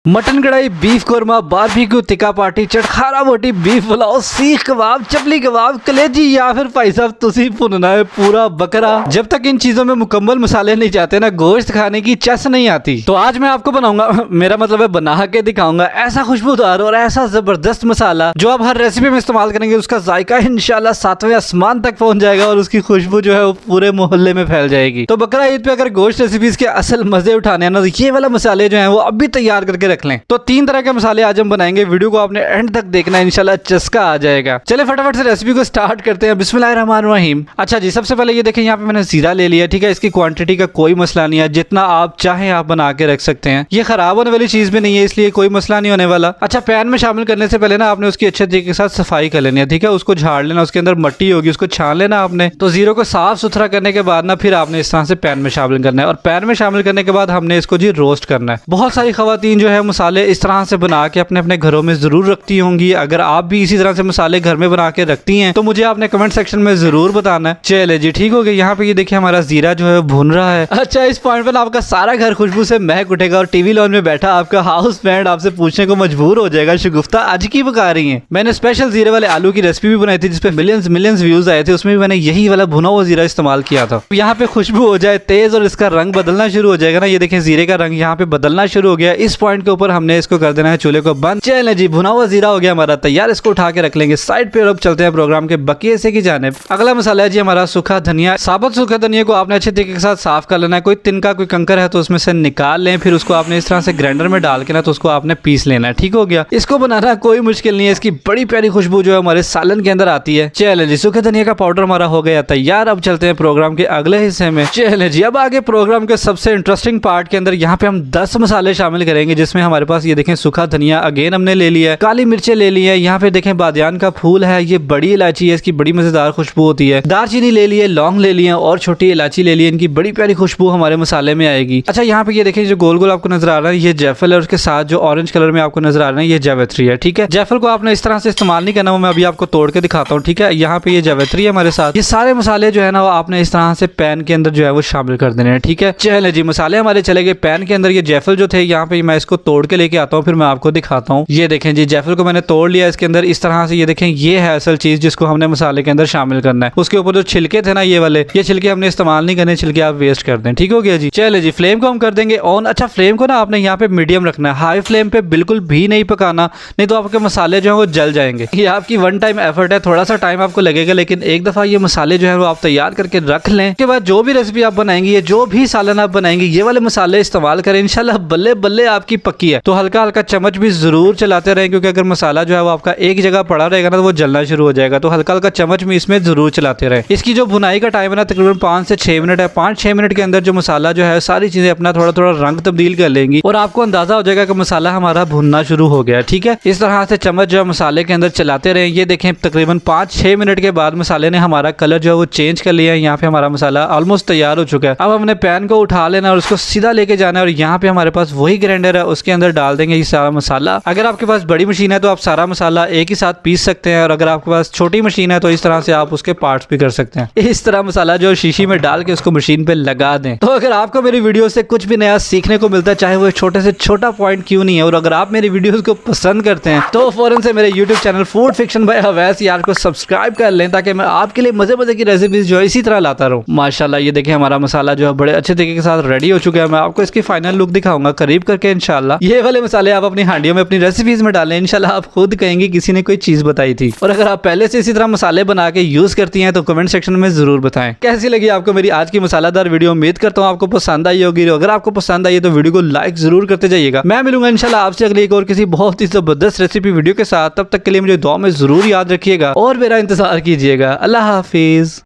Mutton कढ़ाई, beef korma, barbecue, तिक्का party, चटखारा बोटी, beef pulao, सीख कबाब, चपली कबाब, कलेजी या फिर भाई साहब तुसी भुनना है पूरा बकरा। जब तक इन चीजों में मुकम्मल मसाले नहीं जाते ना, गोश्त खाने की चस नहीं आती। तो आज मैं आपको बनाऊंगा, मेरा मतलब है बना के दिखाऊंगा ऐसा खुशबूदार और ऐसा जबरदस्त मसाला जो आप हर रेसिपी में इस्तेमाल करेंगे, उसका जायका इंशाल्लाह 7वें आसमान तक पहुंच जाएगा और उसकी खुशबू जो है वो पूरे मोहल्ले में फैल जाएगी। तो बकरा ईद पे अगर गोश्त रेसिपीज के असल मजे उठाने हैं ना, तो ये वाला मसाले जो है वो अभी तैयार करके रख लें। तो 3 तरह के मसाले आज हम बनाएंगे, वीडियो को आपने एंड तक देखना है, इंशाल्लाह चस्का आ जाएगा। चले फटाफट से रेसिपी को स्टार्ट करते हैं। बिस्मिल्लाहिर्रहमानिर्रहीम। अच्छा जी, सबसे पहले ये देखें, यहाँ पे मैंने जीरा ले लिया, ठीक है। इसकी क्वांटिटी का कोई मसला नहीं है, जितना आप चाहें आप बना के रख सकते हैं। ये खराब होने वाली चीज भी नहीं है, इसलिए कोई मसला नहीं होने वाला। अच्छा, पैन में शामिल करने से पहले ना आपने उसकी अच्छे तरीके के साथ सफाई कर लेनी है, ठीक है। उसको झाड़ लेना, उसके अंदर मट्टी होगी, उसको छान लेना आपने। तो जीरो को साफ सुथरा करने के बाद ना फिर आपने इस तरह से पैन में शामिल करना है, और पैन में शामिल करने के बाद हमने इसको जी रोस्ट करना है। बहुत सारी खवातीन जो है मसाले इस तरह से बना के अपने अपने घरों में जरूर रखती होंगी। अगर आप भी इसी तरह से मसाले घर में बना के रखती हैं तो मुझे आपने कमेंट सेक्शन में जरूर बताना है। चले जी, ठीक हो गया। यहाँ पे ये देखिए हमारा जीरा जो है भुन रहा है। अच्छा, इस पॉइंट पर आपका सारा घर खुशबू से महक उठेगा और टीवी लॉन में बैठा आपका हाउस फ्रेंड आपसे पूछने को मजबूर हो जाएगा, शगुफ्ता आज की पका रही है। मैंने स्पेशल जीरे वाले आलू की रेसिपी भी बनाई थी जिसपे मिलियंस व्यूज आए थे, उसमें भी मैंने यही वाला भुना हुआ जीरा इस्तेमाल किया था। यहाँ पे खुशबू हो जाए तेज और इसका रंग बदलना शुरू हो जाएगा ना, ये देखें जीरे का रंग यहाँ पे बदलना शुरू हो गया। इस पॉइंट के ऊपर हमने इसको कर देना है चूल्हे को बंद। चले जी, भुना हुआ जीरा हो गया हमारा तैयार, इसको उठा के रख लेंगे साइड पे। और अब चलते हैं प्रोग्राम के बकिए से की जानिब। अगला मसाला है जी हमारा सूखा धनिया। साबुत सूखा धनिया को आपने अच्छे तरीके के साथ साफ कर लेना है। कोई तिनका कोई कंकर है तो उसमें से निकाल लें, फिर उसको आपने इस तरह से ग्राइंडर में डाल के ना तो उसको आपने पीस लेना है, ठीक हो गया। इसको बनाना कोई मुश्किल नहीं है, इसकी बड़ी प्यारी खुशबू जो है हमारे सालन के अंदर आती है। चले जी, सूखे धनिया का पाउडर हमारा हो गया तैयार। अब चलते हैं प्रोग्राम के अगले हिस्से में। चले जी, अब आगे प्रोग्राम के सबसे इंटरेस्टिंग पार्ट के अंदर यहाँ पे हम 10 मसाले शामिल करेंगे, जिसमें हमारे पास ये देखें सूखा धनिया अगेन हमने ले लिया है, काली मिर्चें ले ली है, यहाँ पे देखें बादियान का फूल है, ये बड़ी इलायची है, इसकी बड़ी मजेदार खुशबू होती है। दालचीनी ले लिए, लौंग ले लिए और छोटी इलायची ले ली, इनकी बड़ी प्यारी खुशबू हमारे मसाले में आएगी। अच्छा, यहाँ पे ये देखें जो गोल गोल आपको नजर आ रहा है ये जायफल है, और उसके साथ जो ऑरेंज कलर में आपको नजर आ रहा है ये जावित्री है, ठीक है। जायफल को आपने इस तरह से इस्तेमाल नहीं करना, वो मैं अभी आपको तोड़ के दिखाता हूँ, ठीक है। यहाँ पे ये जावित्री है हमारे साथ। ये सारे मसाले जो है ना वो आपने इस तरह से पैन के अंदर जो है वो शामिल कर देने हैं, ठीक है। चले जी, मसाले हमारे चले गए पैन के अंदर। ये जायफल जो थे यहाँ पे मैं इसको तोड़ के लेके आता हूँ, फिर मैं आपको दिखाता हूँ। ये देखें जी, जायफल को मैंने तोड़ लिया इसके अंदर इस तरह से। ये देखें, ये है असल चीज जिसको हमने मसाले के अंदर शामिल करना है। उसके ऊपर जो छिलके थे ना ये वाले, ये छिलके हमने इस्तेमाल नहीं करने, छिलके आप वेस्ट कर दें, ठीक हो गया जी। चले जी, फ्लेम को हम कर देंगे ऑन। अच्छा, फ्लेम को ना आपने यहाँ पे मीडियम रखना है, हाई फ्लेम पे बिल्कुल भी नहीं पकाना, नहीं तो आपके मसाले जो है वो जल जाएंगे। ये आपकी वन टाइम एफर्ट है, थोड़ा सा टाइम आपको लगेगा, लेकिन एक दफा ये मसाले जो है वो आप तैयार करके रख लें। उसके बाद जो भी रेसिपी आप बनाएंगे, जो भी सालन आप बनाएंगे, ये वाले मसाले इस्तेमाल करें, इंशाल्लाह बल्ले बल्ले आपकी पक्की है। तो हल्का हल्का चम्मच भी जरूर चलाते रहें, क्योंकि अगर मसाला जो है वो आपका एक जगह पड़ा रहेगा ना तो वो जलना शुरू हो जाएगा। तो हल्का हल्का चम्मच में इसमें जरूर चलाते रहे। इसकी जो भुनाई का टाइम है ना तकरीबन 5 से 6 मिनट है। 5-6 मिनट के अंदर जो मसाला जो है सारी चीजें अपना थोड़ा थोड़ा रंग तब्दील कर लेंगी और आपको अंदाजा हो जाएगा कि मसाला हमारा भुनना शुरू हो गया, ठीक है। इस तरह से चम्मच जो है मसाले के अंदर चलाते रहे। ये देखें तकरीबन 5-6 मिनट के बाद मसाले ने हमारा कलर जो है वो चेंज कर लिया है। यहाँ पे हमारा मसाला ऑलमोस्ट तैयार हो चुका है। अब हमने पैन को उठा लेना और उसको सीधा लेके जाना है, और यहाँ पे हमारे पास वही ग्राइंडर है, उसके अंदर डाल देंगे ये सारा मसाला। अगर आपके पास बड़ी मशीन है तो आप सारा मसाला एक ही साथ पीस सकते हैं, और अगर आपके पास छोटी मशीन है तो इस तरह से आप उसके पार्ट्स भी कर सकते हैं। इस तरह मसाला जो शीशी में डाल के उसको मशीन पे लगा दें। तो अगर आपको मेरी वीडियो से कुछ भी नया सीखने को मिलता है, चाहे वो छोटे से छोटा पॉइंट क्यों नहीं है, और अगर आप मेरी वीडियोस को पसंद करते हैं तो फौरन से मेरे YouTube channel Food Fiction by Awais यार को सब्सक्राइब कर लें, ताकि मैं आपके लिए मजे मजे की रेसिपीज जो है इसी तरह लाता रहूं। माशाल्लाह, ये देखें हमारा मसाला जो है बड़े अच्छे तरीके के साथ रेडी हो चुका है। मैं आपको इसकी फाइनल लुक दिखाऊंगा करीब करके इंशाल्लाह। ये वाले मसाले आप अपनी हांडियों में अपनी रेसिपीज में डालें, इंशाल्लाह आप खुद कहेंगे किसी ने कोई चीज बताई थी। और अगर आप पहले से इसी तरह मसाले बना के यूज करती हैं तो कमेंट सेक्शन में जरूर बताएं कैसी लगी आपको मेरी आज की मसालेदार वीडियो। उम्मीद करता हूँ आपको पसंद आई होगी। अगर आपको पसंद आई है तो वीडियो को लाइक जरूर करते जाइएगा। मैं मिलूंगा इंशाल्लाह आपसे अगली एक और किसी बहुत ही जबरदस्त रेसिपी वीडियो के साथ। तब तक के लिए मुझे दुआ में जरूर याद रखिएगा और मेरा इंतजार कीजिएगा। अल्लाह हाफिज।